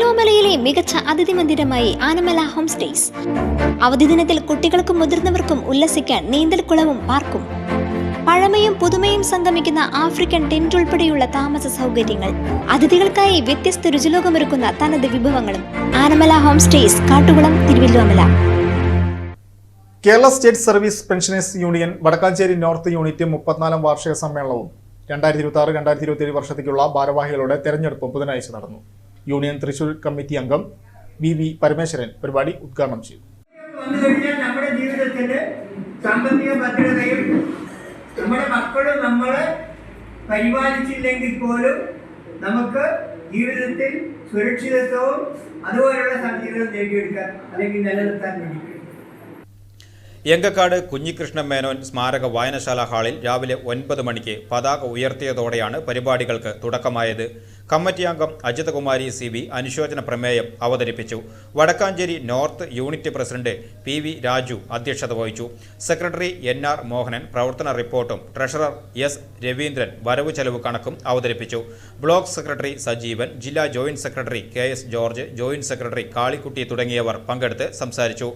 തിരുവല്ലോമലയിലെ മികച്ച അതിഥി മന്ദിരമായി Anamala home stays. അവധി ദിനത്തിൽ കുട്ടികൾക്കും മുതിർന്നവർക്കും ഉല്ലസിക്കാൻ നീന്തൽക്കുളവും പാർക്കും. പഴമയും പുതുമയും സംഗമിക്കുന്ന ആഫ്രിക്കൻ ടെന്റ് ഉൾപ്പെടെയുള്ള താമസ സൗകര്യങ്ങൾ, അതിഥികൾക്കായി വ്യത്യസ്ത രുചിലോകമൊരുക്കുന്ന തനത് വിഭവങ്ങളും. Anamala home stays, Kattukulam, Thiruvilwamala. Kerala state service pensioners union Wadakkanchery north unit 34ാം വാർഷിക സമ്മേളനവും 2026-2027 വർഷത്തേക്കുള്ള ഭാരവാഹികളുടെ തെരഞ്ഞെടുപ്പും ബുധനാഴ്ച നടന്നു. യൂണിയൻ തൃശൂർ കമ്മിറ്റി അംഗം വി പരമേശ്വരൻ പരിപാടി ഉദ്ഘാടനം ചെയ്തു. നമ്മുടെ ജീവിതത്തിന്റെ സാമ്പത്തിക ഭദ്രതയും നമ്മുടെ മക്കളും നമ്മളെ പരിപാലിച്ചില്ലെങ്കിൽ പോലും നമുക്ക് ജീവിതത്തിൽ സുരക്ഷിതത്വവും അതുപോലുള്ള സംഗതികളും നേടിയെടുക്കാൻ അല്ലെങ്കിൽ നിലനിർത്താൻ വേണ്ടി. എങ്കക്കാട് കുഞ്ഞികൃഷ്ണൻ മേനോൻ സ്മാരക വായനശാല ഹാളിൽ രാവിലെ 9 മണിക്ക് പതാക ഉയർത്തിയതോടെയാണ് പരിപാടികൾക്ക് തുടക്കമായത്. കമ്മിറ്റി അംഗം അജിതകുമാരി CB അനുശോചന പ്രമേയം അവതരിപ്പിച്ചു. Wadakkanchery north unit president PV Raju അധ്യക്ഷത വഹിച്ചു. സെക്രട്ടറി NR മോഹനൻ പ്രവർത്തന റിപ്പോർട്ടും ട്രഷറർ S രവീന്ദ്രൻ വരവ് ചെലവ് കണക്കും അവതരിപ്പിച്ചു. ബ്ലോക്ക് സെക്രട്ടറി സജീവൻ, ജില്ലാ joint secretary KS George, joint secretary Kalikutty തുടങ്ങിയവർ പങ്കെടുത്ത് സംസാരിച്ചു.